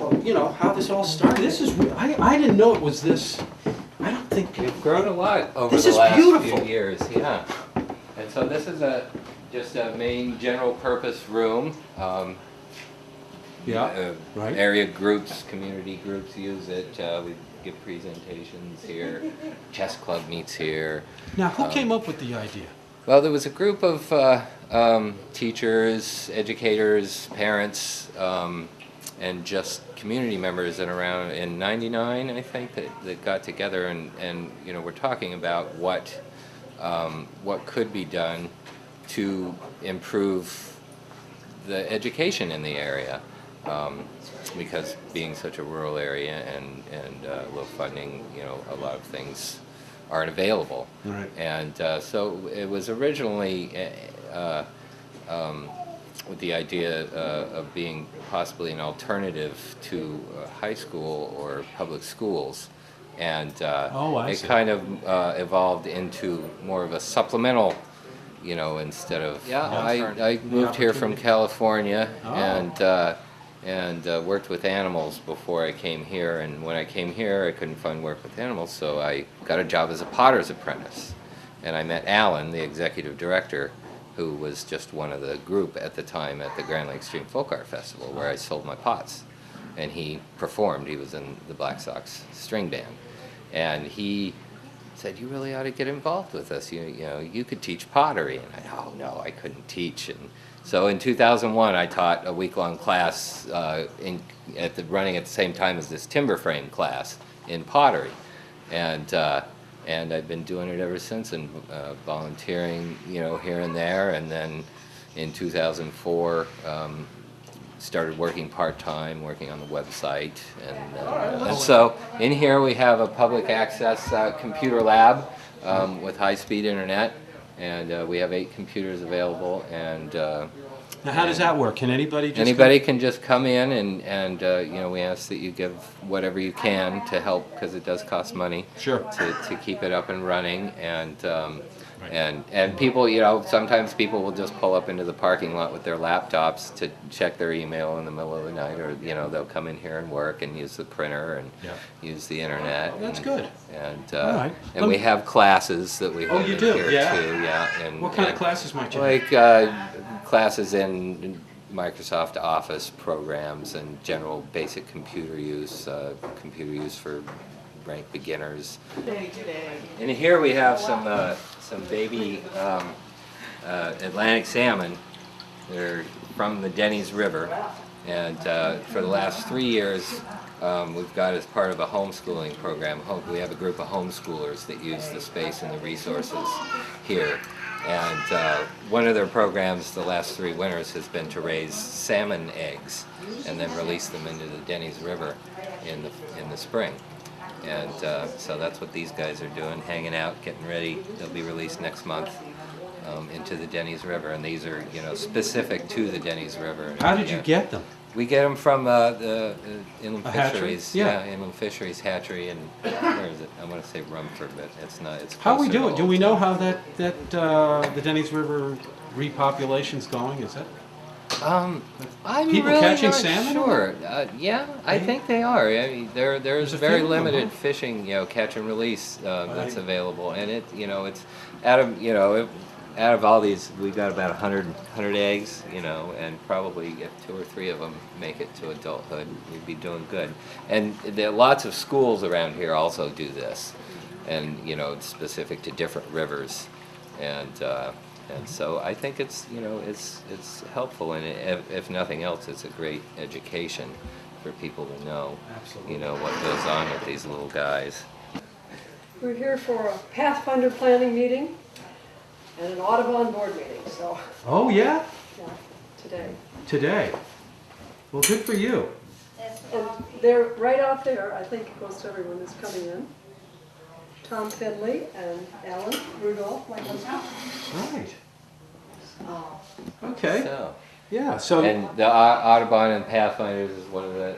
about, you know, how this all started. This is, I didn't know it was this. I don't think. We've grown a lot over This the is last beautiful. few years, yeah. And so this is just a main general purpose room. Right. Area groups, community groups use it. We give presentations here. Chess club meets here. Now, who came up with the idea? Well, there was a group of teachers, educators, parents, and just community members in '99, I think, that got together and you know, we're talking about what could be done to improve the education in the area. Because being such a rural area and low funding, you know, a lot of things aren't available. Right. And so it was originally with the idea of being possibly an alternative to high school or public schools. And it kind of evolved into more of a supplemental, you know, instead of... Yeah, I moved here from California and worked with animals before I came here, and when I came here I couldn't find work with animals, so I got a job as a potter's apprentice. And I met Alan, the executive director, who was just one of the group at the time at the Grand Lake Extreme Folk Art Festival, where I sold my pots. And he performed, he was in the Black Sox string band. And he said, "You really ought to get involved with us, you know, you could teach pottery." And I, oh no, I couldn't teach. And so in 2001, I taught a week-long class running at the same time as this timber frame class in pottery, and I've been doing it ever since, and volunteering, you know, here and there. And then in 2004, started working part-time, working on the website, and so in here we have a public access computer lab with high-speed internet. And we have 8 computers available, and now how does that work? Can anybody just can just come in, and you know, we ask that you give whatever you can to help, because it does cost money. Sure. To keep it up and running, and people, you know, sometimes people will just pull up into the parking lot with their laptops to check their email in the middle of the night, or you know, they'll come in here and work and use the printer and use the internet. That's good. And and we have classes that we hold you in do? here Yeah. too. Yeah. And What kind of classes might you have? like classes in Microsoft Office programs and general basic computer use for rank beginners. And here we have some baby Atlantic salmon. They're from the Denny's River, and for the last 3 years we've got, as part of a homeschooling program, we have a group of homeschoolers that use the space and the resources here. And one of their programs the last 3 winters has been to raise salmon eggs and then release them into the Denny's River in the spring. And so that's what these guys are doing, hanging out, getting ready. They'll be released next month into the Denny's River, and these are, you know, specific to the Denny's River. How did you get them? We get them from the Inland hatchery? Fisheries. Yeah. Inland Fisheries hatchery, and where is it? I want to say Rumford, but it's not. It's How are we closer to doing? Do Old we know Town. how the Denny's River repopulation's going? Is that? I'm People really catching not salmon? sure. Yeah, I think they are. I mean, there's There's a very few of them, limited huh? fishing, you know, catch and release that's Right. available, and it, you know, it's out of all these, we've got about 100 eggs, you know, and probably if 2 or 3 of them make it to adulthood, we'd be doing good. And there are lots of schools around here also do this, and you know, it's specific to different rivers, and so I think it's, you know, it's helpful, and if nothing else, it's a great education for people to know, Absolutely. you know, what goes on with these little guys. We're here for a Pathfinder planning meeting and an Audubon board meeting, so, Oh yeah, yeah, today. today. Well, good for you. And they're right out there, I think it goes to everyone that's coming in. Tom Finley and Alan Rudolph, my husband. Right. Okay. So. Yeah. So. And the Audubon and Pathfinders is one of the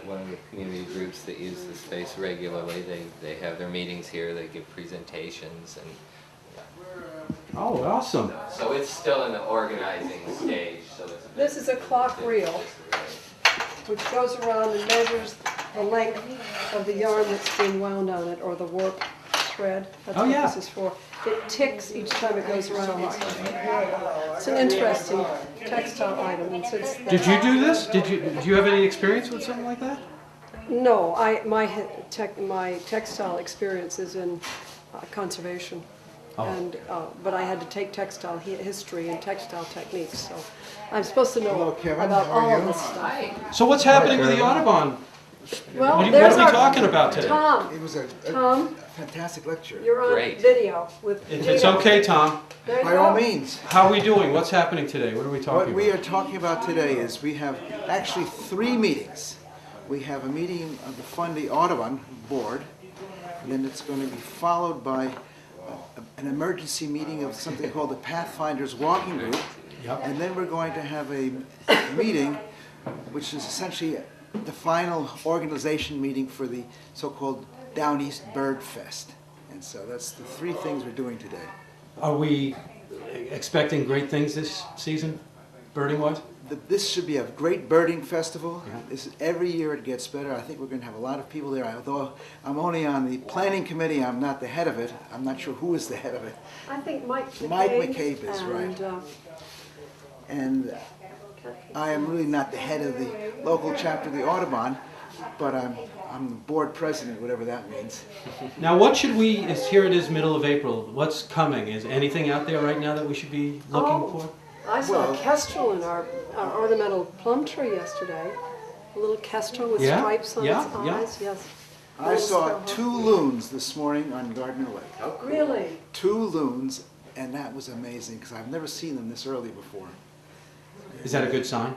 community groups that use the space regularly. They have their meetings here. They give presentations, and Oh, awesome. so it's still in the organizing stage. So it's This is a clock reel, which goes around and measures the length of the yarn that's being wound on it, or the warp thread. That's Oh, what yeah. this is for. It ticks each time it goes around. It's an interesting textile item. And since Did you do this? Do you have any experience with something like that? No, my textile experience is in conservation. Oh. And, but I had to take textile history and textile techniques, so I'm supposed to know Hello, Kevin. about How are all of you? this stuff. So what's happening with the Audubon? Well, What are there's we our- talking about today? Tom, It was a Tom, fantastic lecture. you're on Great. video with. It's okay, Tom. There you By all go. means. How are we doing? What's happening today? What are we What talking we about? are talking about today is we have actually 3 meetings. We have a meeting of the Fundy Audubon Board, and then it's going to be followed by an emergency meeting of something called the Pathfinders Walking Group. Yep. And then we're going to have a meeting, which is essentially the final organization meeting for the so-called Down East Bird Fest. And so that's the 3 things we're doing today. Are we expecting great things this season, birding-wise? This should be a great birding festival. Yeah. Every year it gets better. I think we're going to have a lot of people there. Although I'm only on the planning committee, I'm not the head of it. I'm not sure who is the head of it. I think Mike McCabe. Mike McCabe is right. And, And I am really not the head of the local chapter of the Audubon, but I'm the board president, whatever that means. Now, what should we, here it is middle of April, what's coming? Is anything out there right now that we should be looking Oh. for? I saw Well- a kestrel in our ornamental plum tree yesterday. A little kestrel with Yeah, stripes on yeah, its yeah. eyes, yes. I saw Little 2 loons this morning on Gardner Lake. Really? 2 loons, and that was amazing because I've never seen them this early before. Is that a good sign?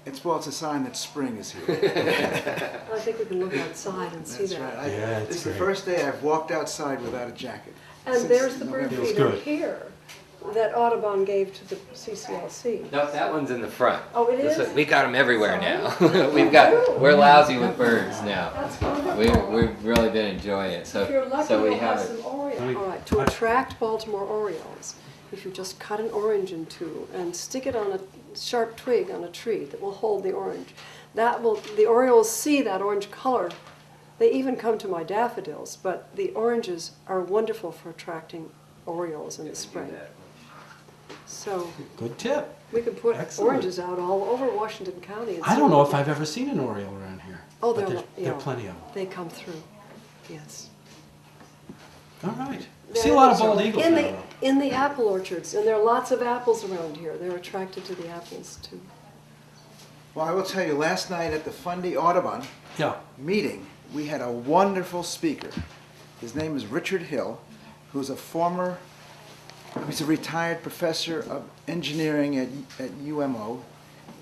It's a sign that spring is here. I think we can look outside and see That's that. right. Yeah, it's This is the great. first day I've walked outside without a jacket. And Since there's the bird November. Feels feeder good. here that Audubon gave to the CCLC. No, that one's in the front. Oh, it This is? one- we got them everywhere now. We're lousy with birds now. That's wonderful. We've really been enjoying it. If you're lucky, So we you'll have have some it. Orioles. All right, to attract Baltimore Orioles, if you just cut an orange in 2 and stick it on a sharp twig on a tree that will hold the orange, the Orioles see that orange color. They even come to my daffodils, but the oranges are wonderful for attracting Orioles in the spring. So Good tip. we could put Excellent. oranges out all over Washington County. And I see don't know what if I've ever seen an Oriole around here. Oh, but there there are plenty of them. They come through, yes. All right. I see a lot of bald eagles in now, the though. in the apple orchards, and there are lots of apples around here. They're attracted to the apples too. Well, I will tell you, last night at the Fundy Audubon Yeah. meeting, we had a wonderful speaker. His name is Richard Hill, he's a retired professor of engineering at UMO.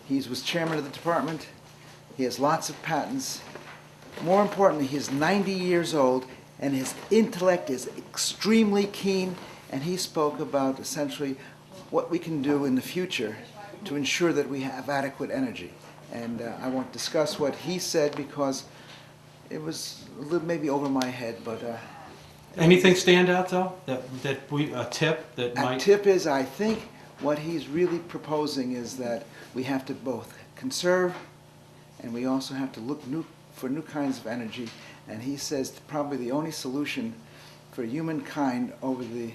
He was chairman of the department. He has lots of patents. More importantly, he's 90 years old, and his intellect is extremely keen, and he spoke about essentially what we can do in the future to ensure that we have adequate energy. And I won't discuss what he said because it was a little maybe over my head, but Anything stand out, though? A tip that a might... tip is, I think what he's really proposing is that we have to both conserve and we also have to look for new kinds of energy. And he says probably the only solution for humankind over the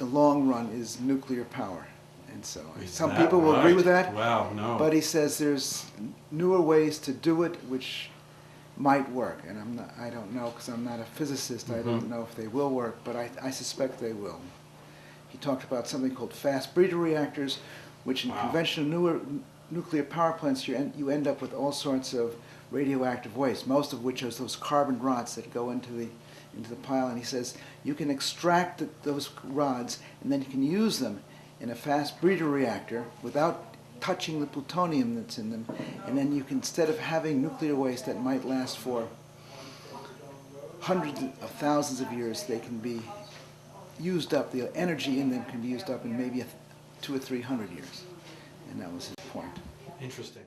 long run is nuclear power. And so Is some that people will agree right? with that. Wow, no. But he says there's newer ways to do it which might work. And I don't know because I'm not a physicist. I don't know if they will work, but I suspect they will. He talked about something called fast breeder reactors, which in conventional nuclear power plants you end up with all sorts of radioactive waste, most of which is those carbon rods that go into the pile. And he says you can extract those rods and then you can use them in a fast breeder reactor without touching the plutonium that's in them, and then you can, instead of having nuclear waste that might last for hundreds of thousands of years, they can be used up, the energy in them can be used up in maybe 200 or 300 years. And that was his point. Interesting.